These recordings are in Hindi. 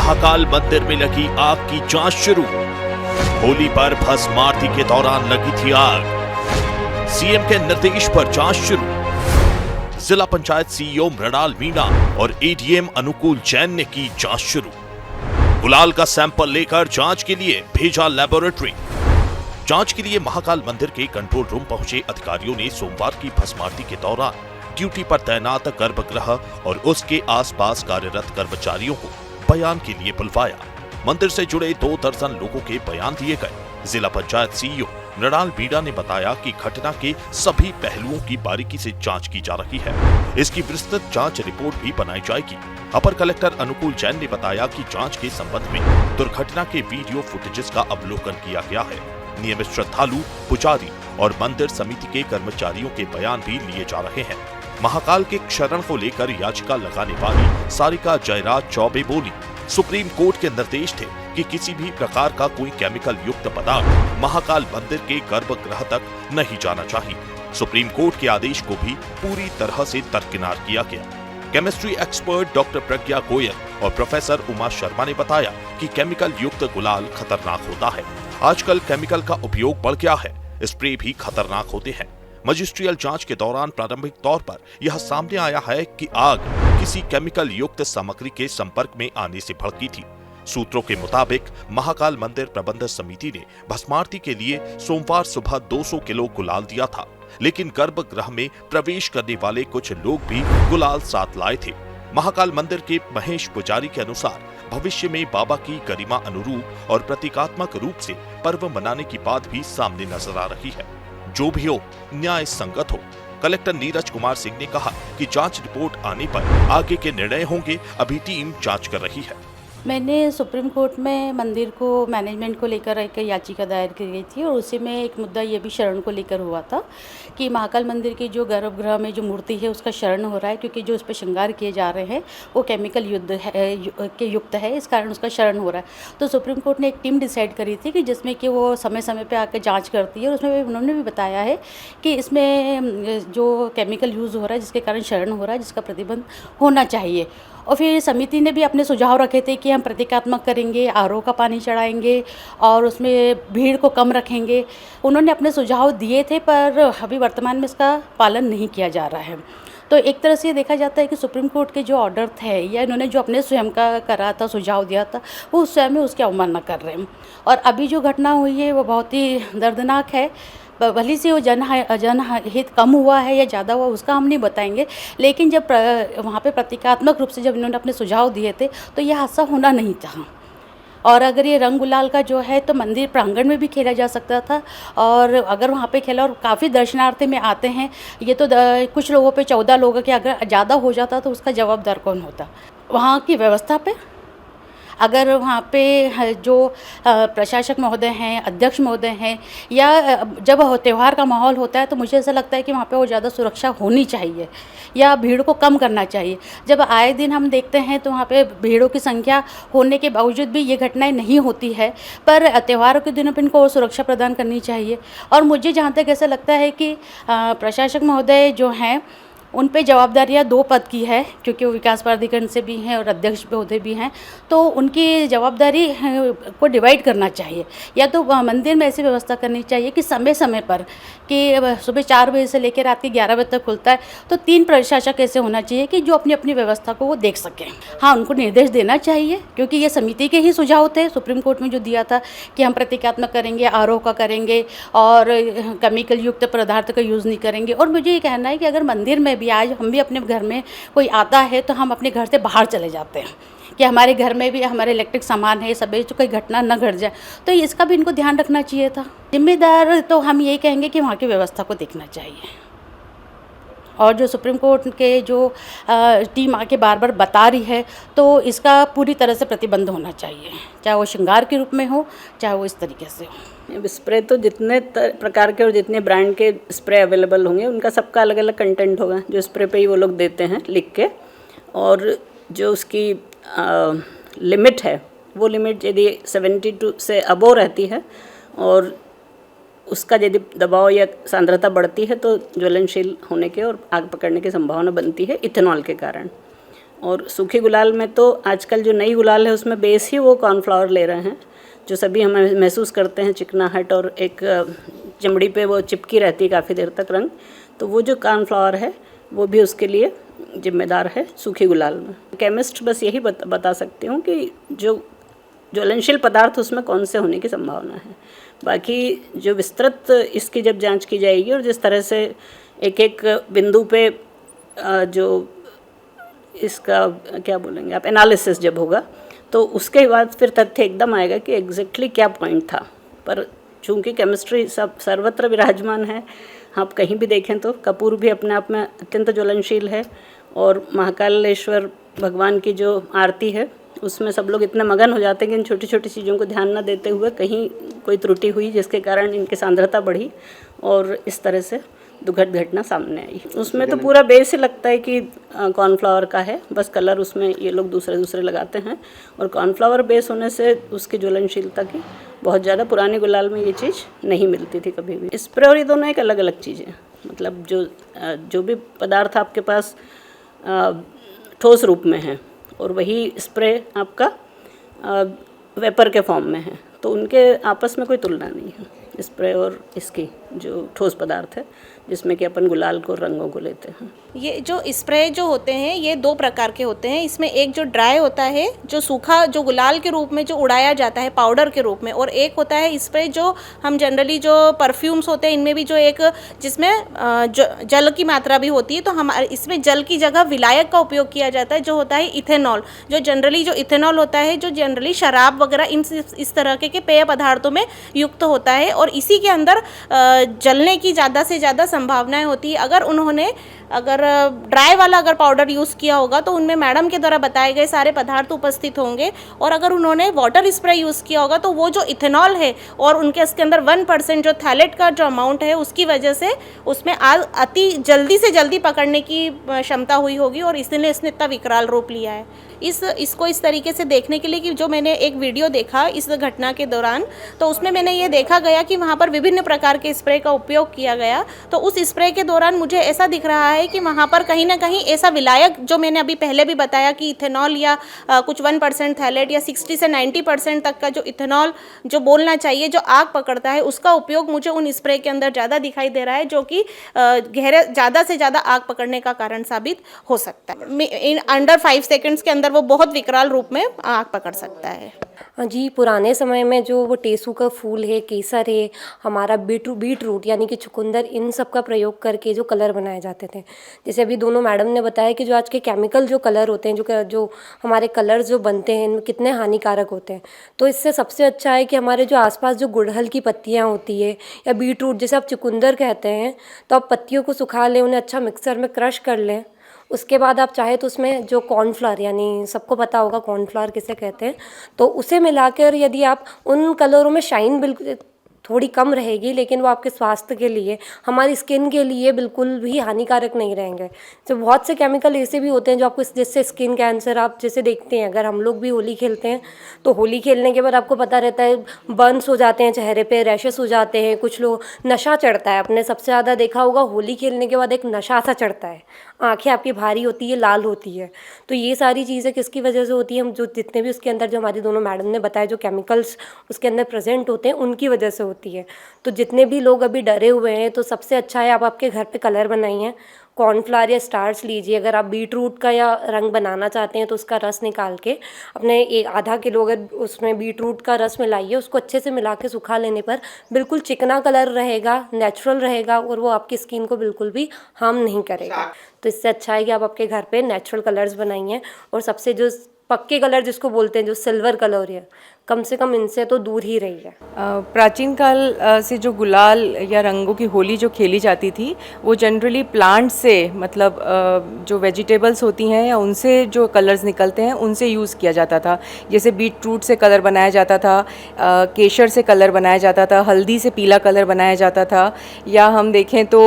महाकाल मंदिर में लगी आग की जांच शुरू। होली पर भस्म आरती के दौरान लगी थी आग। सीएम के निर्देश पर जांच शुरू। जिला पंचायत सीईओ मृणाल मीणा और एडीएम अनुकूल जैन ने की जांच शुरू। गुलाल का सैंपल लेकर जांच के लिए भेजा लैबोरेटरी। जांच के लिए महाकाल मंदिर के कंट्रोल रूम पहुंचे अधिकारियों ने सोमवार की भस्म आरती के दौरान ड्यूटी पर तैनात गर्भगृह और उसके आसपास कार्यरत कर्मचारियों को बयान के लिए बुलवाया। मंदिर से जुड़े 2 दर्जन लोगों के बयान दिए गए। जिला पंचायत सीईओ मृणाल मीणा ने बताया कि घटना के सभी पहलुओं की बारीकी से जांच की जा रही है। इसकी विस्तृत जांच रिपोर्ट भी बनाई जाएगी। अपर कलेक्टर अनुकूल जैन ने बताया कि जांच के संबंध में दुर्घटना के वीडियो फुटेजेस का अवलोकन किया गया है। नियमित श्रद्धालु, पुजारी और मंदिर समिति के कर्मचारियों के बयान भी लिए जा रहे हैं। महाकाल के क्षरण को लेकर याचिका लगाने वाली सारिका जयराज चौबे बोली, सुप्रीम कोर्ट के निर्देश थे कि किसी भी प्रकार का कोई केमिकल युक्त पदार्थ महाकाल मंदिर के गर्भगृह तक नहीं जाना चाहिए। सुप्रीम कोर्ट के आदेश को भी पूरी तरह से दरकिनार किया गया। केमिस्ट्री एक्सपर्ट डॉक्टर प्रज्ञा गोयल और प्रोफेसर उमा शर्मा ने बताया कि केमिकल युक्त गुलाल खतरनाक होता है। आजकल केमिकल का उपयोग बढ़ गया है। स्प्रे भी खतरनाक होते हैं। मजिस्ट्रियल जांच के दौरान प्रारंभिक तौर पर यह सामने आया है कि आग किसी केमिकल युक्त सामग्री के संपर्क में आने से भड़की थी। सूत्रों के मुताबिक महाकाल मंदिर प्रबंधन समिति ने भस्मारती के लिए सोमवार सुबह 200 किलो गुलाल दिया था, लेकिन गर्भगृह में प्रवेश करने वाले कुछ लोग भी गुलाल साथ लाए थे। महाकाल मंदिर के महेश पुजारी के अनुसार भविष्य में बाबा की गरिमा अनुरूप और प्रतीकात्मक रूप से पर्व मनाने की बात भी सामने नजर आ रही है। जो भी हो, न्याय संगत हो। कलेक्टर नीरज कुमार सिंह ने कहा कि जांच रिपोर्ट आने पर आगे के निर्णय होंगे। अभी टीम जांच कर रही है। मैंने सुप्रीम कोर्ट में मंदिर को मैनेजमेंट को लेकर एक याचिका दायर की गई थी और उसी में एक मुद्दा ये भी शरण को लेकर हुआ था कि महाकाल मंदिर की जो गर्भगृह में जो मूर्ति है उसका शरण हो रहा है, क्योंकि जो उस पर श्रृंगार किए जा रहे हैं वो केमिकल युक्त है, इस कारण उसका शरण हो रहा है। तो सुप्रीम कोर्ट ने एक टीम डिसाइड करी थी कि जिसमें कि वो समय समय पर आकर जाँच करती है और उसमें उन्होंने भी बताया है कि इसमें जो केमिकल यूज़ हो रहा है जिसके कारण शरण हो रहा है, जिसका प्रतिबंध होना चाहिए। और फिर समिति ने भी अपने सुझाव रखे थे कि हम प्रतीकात्मक करेंगे, आरओ का पानी चढ़ाएंगे और उसमें भीड़ को कम रखेंगे। उन्होंने अपने सुझाव दिए थे, पर अभी वर्तमान में इसका पालन नहीं किया जा रहा है। तो एक तरह से ये देखा जाता है कि सुप्रीम कोर्ट के जो ऑर्डर थे या इन्होंने जो अपने स्वयं का करा था, सुझाव दिया था, वो उस स्वयं में उसकी अवमानना कर रहे हैं। और अभी जो घटना हुई है वो बहुत ही दर्दनाक है। भले से वो जनहित कम हुआ है या ज़्यादा हुआ उसका हम नहीं बताएंगे, लेकिन जब वहाँ पे प्रतीकात्मक रूप से जब इन्होंने अपने सुझाव दिए थे तो यह हादसा होना नहीं था। और अगर ये रंग गुलाल का जो है तो मंदिर प्रांगण में भी खेला जा सकता था, और अगर वहाँ पे खेला और काफ़ी दर्शनार्थी में आते हैं, ये तो कुछ लोगों पे 14 लोगों के अगर ज़्यादा हो जाता तो उसका जवाबदार कौन होता? वहाँ की व्यवस्था पे अगर वहाँ पे जो प्रशासक महोदय हैं, अध्यक्ष महोदय हैं, या जब त्यौहार का माहौल होता है तो मुझे ऐसा लगता है कि वहाँ पे वो ज़्यादा सुरक्षा होनी चाहिए या भीड़ को कम करना चाहिए। जब आए दिन हम देखते हैं तो वहाँ पे भीड़ों की संख्या होने के बावजूद भी ये घटनाएं नहीं होती है, पर त्योहारों के दिनों पर इनको सुरक्षा प्रदान करनी चाहिए। और मुझे जहाँ तक ऐसा लगता है कि प्रशासक महोदय जो हैं उन पे जवाबदारियाँ 2 पद की है, क्योंकि वो विकास प्राधिकरण से भी हैं और अध्यक्ष पौधे भी हैं, तो उनकी जवाबदारी को डिवाइड करना चाहिए। या तो मंदिर में ऐसी व्यवस्था करनी चाहिए कि समय समय पर, कि सुबह 4 बजे से लेकर रात के 11 बजे तक खुलता है, तो 3 प्रशासक ऐसे होना चाहिए कि जो अपनी अपनी व्यवस्था को वो देख सकें। हाँ, उनको निर्देश देना चाहिए, क्योंकि ये समिति के ही सुझाव थे सुप्रीम कोर्ट में जो दिया था कि हम प्रतीकात्मक करेंगे, आरओ का करेंगे और केमिकल युक्त पदार्थ का यूज़ नहीं करेंगे। और मुझे ये कहना है कि अगर मंदिर में भी आज हम भी अपने घर में कोई आता है तो हम अपने घर से बाहर चले जाते हैं कि हमारे घर में भी हमारे इलेक्ट्रिक सामान है, सब तो कोई घटना न घट जाए, तो इसका भी इनको ध्यान रखना चाहिए था। जिम्मेदार तो हम यही कहेंगे कि वहाँ की व्यवस्था को देखना चाहिए। और जो सुप्रीम कोर्ट के जो टीम आके बार बार बता रही है, तो इसका पूरी तरह से प्रतिबंध होना चाहिए, चाहे वो श्रृंगार के रूप में हो, चाहे वो इस तरीके से हो। स्प्रे तो जितने प्रकार के और जितने ब्रांड के स्प्रे अवेलेबल होंगे उनका सबका अलग अलग कंटेंट होगा, जो स्प्रे पे ही वो लोग देते हैं लिख के। और जो उसकी लिमिट है वो लिमिट यदि 72 से अबोव रहती है और उसका यदि दबाव या सांद्रता बढ़ती है तो ज्वलनशील होने के और आग पकड़ने की संभावना बनती है इथेनॉल के कारण। और सूखे गुलाल में तो आजकल जो नई गुलाल है उसमें बेस ही वो कॉर्नफ्लावर ले रहे हैं, जो सभी हमें महसूस करते हैं चिकनाहट और एक चमड़ी पे वो चिपकी रहती है काफ़ी देर तक रंग, तो वो जो कॉर्नफ्लावर है वो भी उसके लिए जिम्मेदार है सूखी गुलाल में। केमिस्ट बस यही बता सकती हूँ कि जो ज्वलनशील पदार्थ उसमें कौन से होने की संभावना है। बाकी जो विस्तृत इसकी जब जांच की जाएगी और जिस तरह से एक एक बिंदु पे जो इसका क्या बोलेंगे आप एनालिसिस जब होगा, तो उसके बाद फिर तथ्य एकदम आएगा कि एग्जैक्टली क्या पॉइंट था। पर चूँकि केमिस्ट्री सब सर्वत्र विराजमान है, आप कहीं भी देखें तो कपूर भी अपने आप में अत्यंत ज्वलनशील है, और महाकालेश्वर भगवान की जो आरती है उसमें सब लोग इतने मगन हो जाते हैं कि इन छोटी छोटी चीज़ों को ध्यान न देते हुए कहीं कोई त्रुटि हुई जिसके कारण इनकी सांद्रता बढ़ी और इस तरह से दुखद घटना सामने आई। उसमें तो पूरा बेस ही लगता है कि कॉर्नफ्लावर का है, बस कलर उसमें ये लोग दूसरे लगाते हैं, और कॉर्नफ्लावर बेस होने से उसकी ज्वलनशीलता की बहुत ज़्यादा पुरानी गुलाल में ये चीज़ नहीं मिलती थी कभी भी। स्प्रे और ये दोनों एक अलग अलग चीज़ें, मतलब जो भी पदार्थ आपके पास ठोस रूप में है और वही स्प्रे आपका वेपर के फॉर्म में है, तो उनके आपस में कोई तुलना नहीं है, स्प्रे और इसकी जो ठोस पदार्थ है जिसमें कि अपन गुलाल को रंगों को लेते हैं। ये जो स्प्रे जो होते हैं ये दो प्रकार के होते हैं। इसमें एक जो ड्राई होता है, जो सूखा, जो गुलाल के रूप में जो उड़ाया जाता है पाउडर के रूप में, और एक होता है स्प्रे जो हम जनरली जो परफ्यूम्स होते हैं इनमें भी जो एक जिसमें जल की मात्रा भी होती है, तो हमारे इसमें जल की जगह विलायक का उपयोग किया जाता है, जो होता है इथेनॉल। जो जनरली जो इथेनॉल होता है जो जनरली शराब वगैरह इस तरह के पेय पदार्थों में युक्त होता है, और इसी के अंदर जलने की ज़्यादा से ज़्यादा संभावनाएं होती है। अगर ड्राई वाला अगर पाउडर यूज़ किया होगा तो उनमें मैडम के द्वारा बताए गए सारे पदार्थ उपस्थित होंगे, और अगर उन्होंने वाटर स्प्रे यूज़ किया होगा तो वो जो इथेनॉल है और उनके इसके अंदर 1% जो थैलेट का जो अमाउंट है उसकी वजह से उसमें अति जल्दी से जल्दी पकड़ने की क्षमता हुई होगी, और इसलिए इसने इतना विकराल रूप लिया है। इसको इस तरीके से देखने के लिए कि जो मैंने एक वीडियो देखा इस घटना के दौरान, तो उसमें मैंने ये देखा गया कि वहाँ पर विभिन्न प्रकार के स्प्रे का उपयोग किया गया। तो उस स्प्रे के दौरान मुझे ऐसा दिख रहा है कि वहाँ पर कहीं ना कहीं ऐसा विलायक, जो मैंने अभी पहले भी बताया कि इथेनॉल या कुछ 1% थैलेट या 60 से 90% तक का जो इथेनॉल जो बोलना चाहिए जो आग पकड़ता है, उसका उपयोग मुझे उन स्प्रे के अंदर ज़्यादा दिखाई दे रहा है, जो कि ज़्यादा से ज़्यादा आग पकड़ने का कारण साबित हो सकता है। अंडर 5 सेकेंड्स के अंदर वो बहुत विकराल रूप में आग पकड़ सकता है। जी, पुराने समय में जो वो टेसू का फूल है, केसर है, हमारा बीट रूट यानी कि चुकंदर, इन सब का प्रयोग करके जो कलर बनाए जाते थे। जैसे अभी दोनों मैडम ने बताया कि जो आज के केमिकल जो कलर होते हैं, जो हमारे कलर्स जो बनते हैं इनमें कितने हानिकारक होते हैं, तो इससे सबसे अच्छा है कि हमारे जो आसपास जो गुड़हल की पत्तियाँ होती है या बीट रूट जैसे आप चुकंदर कहते हैं, तो आप पत्तियों को सुखा लें, उन्हें अच्छा मिक्सर में क्रश कर लें। उसके बाद आप चाहे तो उसमें जो कॉर्नफ्लावर, यानी सबको पता होगा कॉर्नफ्लावर किसे कहते हैं, तो उसे मिलाकर यदि आप उन कलरों में शाइन बिल्कुल थोड़ी कम रहेगी, लेकिन वो आपके स्वास्थ्य के लिए, हमारी स्किन के लिए बिल्कुल भी हानिकारक नहीं रहेंगे। तो बहुत से केमिकल ऐसे भी होते हैं जो आपको, जिससे स्किन कैंसर, आप जैसे देखते हैं, अगर हम लोग भी होली खेलते हैं तो होली खेलने के बाद आपको पता रहता है बर्न्स हो जाते हैं चेहरे पे, रैशेस हो जाते हैं, कुछ लोग नशा चढ़ता है। आपने सबसे ज़्यादा देखा होगा होली खेलने के बाद एक नशा सा चढ़ता है, आंखें आपकी भारी होती है, लाल होती है। तो ये सारी चीज़ें किसकी वजह से होती है? हम जो जितने भी उसके अंदर, जो हमारी दोनों मैडम ने बताया, जो केमिकल्स उसके अंदर प्रेजेंट होते हैं उनकी वजह से होती है। तो जितने भी लोग अभी डरे हुए हैं, तो सबसे अच्छा है आप आपके घर पे कलर बनाइए, कॉर्नफ्लावर या स्टार्च लीजिए। अगर आप बीट रूट का या रंग बनाना चाहते हैं तो उसका रस निकाल के अपने आधा किलो अगर उसमें बीट रूट का रस मिलाइए, उसको अच्छे से मिला के सुखा लेने पर बिल्कुल चिकना कलर रहेगा, नेचुरल रहेगा, और वो आपकी स्किन को बिल्कुल भी हार्म नहीं करेगा। तो इससे अच्छा है कि आप आपके घर पे नेचुरल कलर्स बनाइए, और सबसे जो पक्के कलर जिसको बोलते हैं, जो सिल्वर कलर है, कम से कम इनसे तो दूर ही रही है। प्राचीन काल से जो गुलाल या रंगों की होली जो खेली जाती थी, वो जनरली प्लांट से, मतलब जो वेजिटेबल्स होती हैं या उनसे जो कलर्स निकलते हैं उनसे यूज़ किया जाता था। जैसे बीट रूट से कलर बनाया जाता था, केसर से कलर बनाया जाता था, हल्दी से पीला कलर बनाया जाता था, या हम देखें तो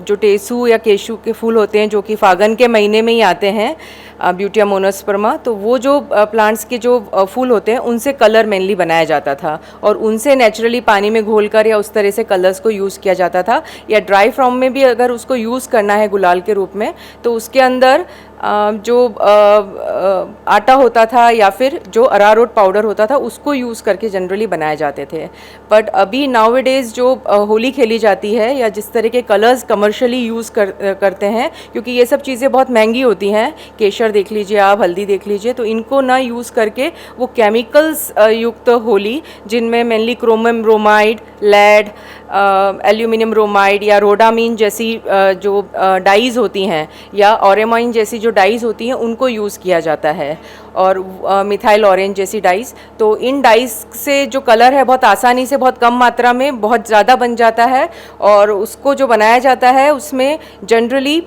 जो टेसू या केशू के फूल होते हैं जो कि फागन के महीने में ही आते हैं, ब्यूटिया मोनोस्पर्मा, तो वो जो प्लांट्स के जो फूल होते हैं उनसे कलर मेनली बनाया जाता था, और उनसे नेचुरली पानी में घोलकर या उस तरह से कलर्स को यूज़ किया जाता था। या ड्राई फॉर्म में भी अगर उसको यूज़ करना है गुलाल के रूप में, तो उसके अंदर जो आटा होता था या फिर जो अरारोट पाउडर होता था उसको यूज़ करके जनरली बनाए जाते थे। बट अभी नाउअडेज़ जो होली खेली जाती है या जिस तरह के कलर्स कमर्शियली यूज़ करते हैं, क्योंकि ये सब चीज़ें बहुत महंगी होती हैं, केसर देख लीजिए आप, हल्दी देख लीजिए, तो इनको ना यूज़ करके वो केमिकल्स युक्त होली जिनमें mainly chromium bromide, lead, aluminium bromide या रोडामीन जैसी जो डाइज़ होती हैं या ऑरेमाइन जैसी जो डाइज़ होती हैं उनको यूज़ किया जाता है, और मिथाइल ऑरेंज जैसी डाइज़। तो इन डाइज़ से जो कलर है बहुत आसानी से, बहुत कम मात्रा में बहुत ज़्यादा बन जाता है, और उसको जो बनाया जाता है उसमें जनरली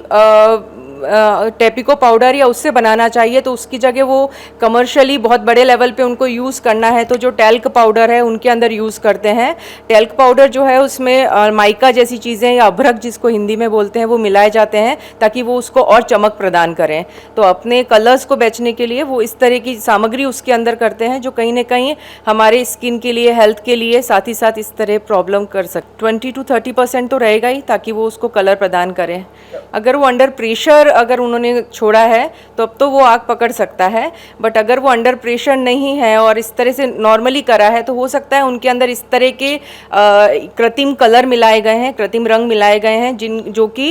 टेपिको पाउडर या उससे बनाना चाहिए, तो उसकी जगह वो कमर्शियली बहुत बड़े लेवल पे उनको यूज़ करना है तो जो टैल्क पाउडर है उनके अंदर यूज़ करते हैं। टैल्क पाउडर जो है उसमें माइका जैसी चीज़ें या अभ्रक जिसको हिंदी में बोलते हैं वो मिलाए जाते हैं ताकि वो उसको और चमक प्रदान करें। तो अपने कलर्स को बेचने के लिए वो इस तरह की सामग्री उसके अंदर करते हैं जो कहीं ना कहीं हमारे स्किन के लिए, हेल्थ के लिए, साथ ही साथ इस तरह प्रॉब्लम कर सकते। 20 to 30% तो रहेगा ही ताकि वो उसको कलर प्रदान करें। अगर वो अंडर प्रेशर अगर उन्होंने छोड़ा है तो अब तो वो आग पकड़ सकता है, बट अगर वो अंडर प्रेशर नहीं है और इस तरह से नॉर्मली करा है तो हो सकता है उनके अंदर इस तरह के कृत्रिम कलर मिलाए गए हैं, कृत्रिम रंग मिलाए गए हैं जो कि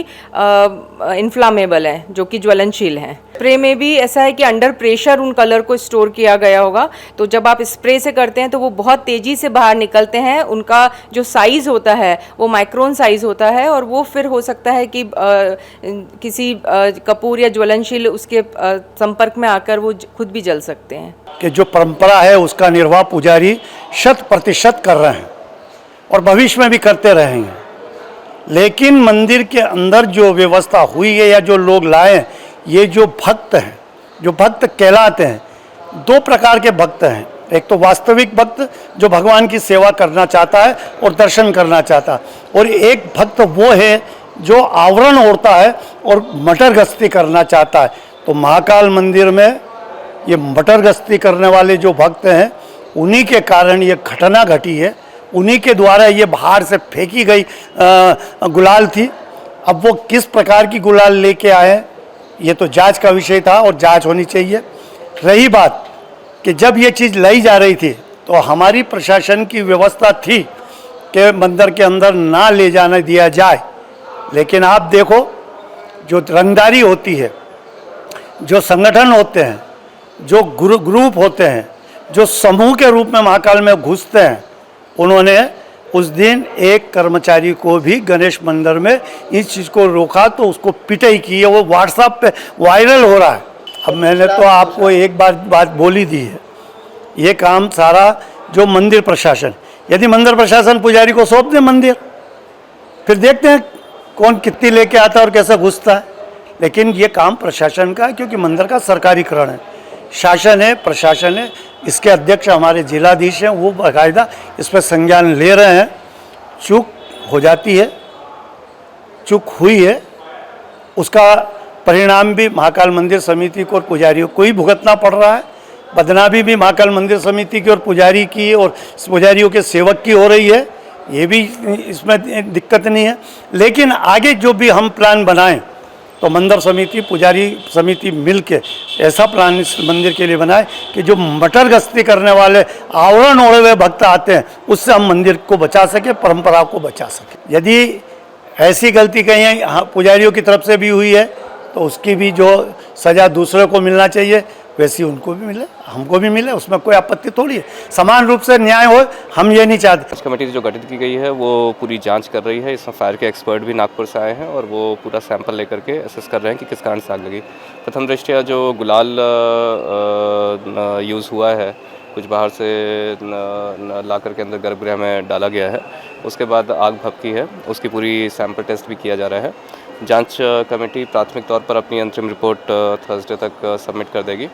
इन्फ्लामेबल हैं, जो कि ज्वलनशील हैं। स्प्रे में भी ऐसा है कि अंडर प्रेशर उन कलर को स्टोर किया गया होगा, तो जब आप स्प्रे से करते हैं तो वो बहुत तेज़ी से बाहर निकलते हैं। उनका जो साइज़ होता है वो माइक्रोन साइज़ होता है, और वो फिर हो सकता है कि किसी कपूर या ज्वलनशील उसके संपर्क में आकर वो खुद भी जल सकते हैं। कि जो परंपरा है उसका निर्वाह पुजारी 100% कर रहे हैं और भविष्य में भी करते रहेंगे, लेकिन मंदिर के अंदर जो व्यवस्था हुई है या जो लोग लाए हैं, ये जो भक्त हैं, जो भक्त कहलाते हैं, दो प्रकार के भक्त हैं। एक तो वास्तविक भक्त जो भगवान की सेवा करना चाहता है और दर्शन करना चाहता है, और एक भक्त वो है जो आवरण ओढ़ता है और मटर गश्ती करना चाहता है। तो महाकाल मंदिर में ये मटर गश्ती करने वाले जो भक्त हैं उन्हीं के कारण ये घटना घटी है, उन्हीं के द्वारा ये बाहर से फेंकी गई गुलाल थी। अब वो किस प्रकार की गुलाल लेके आए ये तो जांच का विषय था और जांच होनी चाहिए। रही बात कि जब ये चीज़ लाई जा रही थी तो हमारी प्रशासन की व्यवस्था थी कि मंदिर के अंदर ना ले जाने दिया जाए, लेकिन आप देखो जो रंगदारी होती है, जो संगठन होते हैं, जो ग्रुप होते हैं, जो समूह के रूप में महाकाल में घुसते हैं, उन्होंने उस दिन एक कर्मचारी को भी गणेश मंदिर में इस चीज़ को रोका तो उसको पिटाई की है। वो व्हाट्सएप पे वायरल हो रहा है। अब मैंने तो आपको एक बात बोली दी है, ये काम सारा जो मंदिर प्रशासन, यदि मंदिर प्रशासन पुजारी को सौंप दे मंदिर, फिर देखते हैं कौन कितनी लेके आता है और कैसे घुसता है। लेकिन ये काम प्रशासन का है क्योंकि मंदिर का सरकारीकरण है, शासन है, प्रशासन है। इसके अध्यक्ष हमारे जिलाधीश हैं, वो बाकायदा इस पर संज्ञान ले रहे हैं। चूक हो जाती है, चूक हुई है, उसका परिणाम भी महाकाल मंदिर समिति को और पुजारियों को ही भुगतना पड़ रहा है। बदनामी भी महाकाल मंदिर समिति की और पुजारी की और पुजारियों के सेवक की हो रही है, ये भी इसमें दिक्कत नहीं है। लेकिन आगे जो भी हम प्लान बनाएं तो मंदिर समिति, पुजारी समिति मिल के ऐसा प्लान इस मंदिर के लिए बनाए कि जो मटर गश्ती करने वाले आवरण ओढ़े हुए भक्त आते हैं उससे हम मंदिर को बचा सके, परंपरा को बचा सके। यदि ऐसी गलती कहीं पुजारियों की तरफ से भी हुई है तो उसकी भी जो सज़ा दूसरे को मिलना चाहिए वैसी उनको भी मिले, हमको भी मिले, उसमें कोई आपत्ति थोड़ी है। समान रूप से न्याय हो, हम ये नहीं चाहते। कमेटी जो गठित की गई है वो पूरी जांच कर रही है। इसमें फायर के एक्सपर्ट भी नागपुर से आए हैं और वो पूरा सैंपल लेकर के असेस कर रहे हैं कि किस कारण से आग लगी। प्रथम दृष्टया जो गुलाल यूज़ हुआ है, कुछ बाहर से ला करके अंदर गर्भगृह में डाला गया है, उसके बाद आग भभकी है, उसकी पूरी सैंपल टेस्ट भी किया जा रहा है। जांच कमेटी प्राथमिक तौर पर अपनी अंतरिम रिपोर्ट थर्सडे तक सबमिट कर देगी।